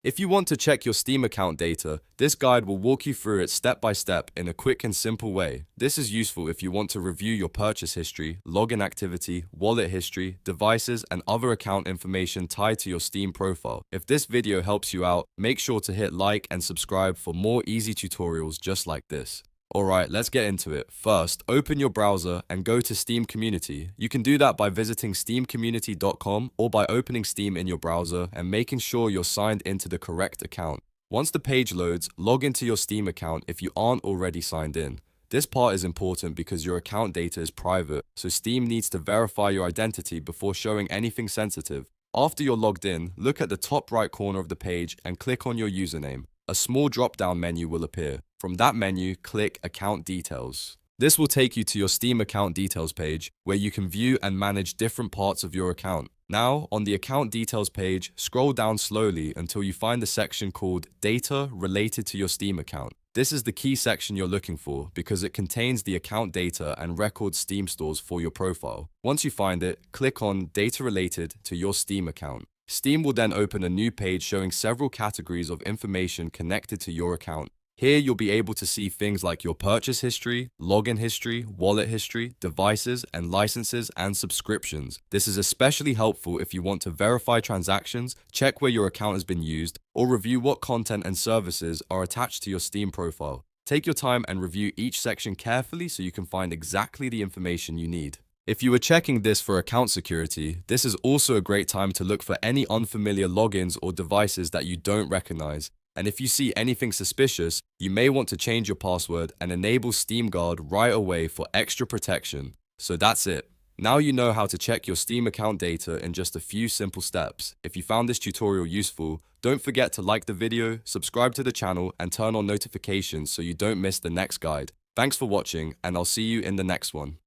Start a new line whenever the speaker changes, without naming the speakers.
If you want to check your Steam account data, this guide will walk you through it step by step in a quick and simple way. This is useful if you want to review your purchase history, login activity, wallet history, devices, and other account information tied to your Steam profile. If this video helps you out, make sure to hit like and subscribe for more easy tutorials just like this. Alright, let's get into it. First, open your browser and go to Steam Community. You can do that by visiting steamcommunity.com or by opening Steam in your browser and making sure you're signed into the correct account. Once the page loads, log into your Steam account if you aren't already signed in. This part is important because your account data is private, so Steam needs to verify your identity before showing anything sensitive. After you're logged in, look at the top right corner of the page and click on your username. A small drop-down menu will appear. From that menu, click Account Details. This will take you to your Steam account details page, where you can view and manage different parts of your account. Now, on the account details page, scroll down slowly until you find the section called Data Related to your Steam account. This is the key section you're looking for because it contains the account data and records Steam stores for your profile. Once you find it, click on Data Related to your Steam account. Steam will then open a new page showing several categories of information connected to your account. Here you'll be able to see things like your purchase history, login history, wallet history, devices and licenses and subscriptions. This is especially helpful if you want to verify transactions, check where your account has been used, or review what content and services are attached to your Steam profile. Take your time and review each section carefully so you can find exactly the information you need. If you were checking this for account security, this is also a great time to look for any unfamiliar logins or devices that you don't recognize. And if you see anything suspicious, you may want to change your password and enable Steam Guard right away for extra protection. So that's it. Now you know how to check your Steam account data in just a few simple steps. If you found this tutorial useful, don't forget to like the video, subscribe to the channel, and turn on notifications so you don't miss the next guide. Thanks for watching, and I'll see you in the next one.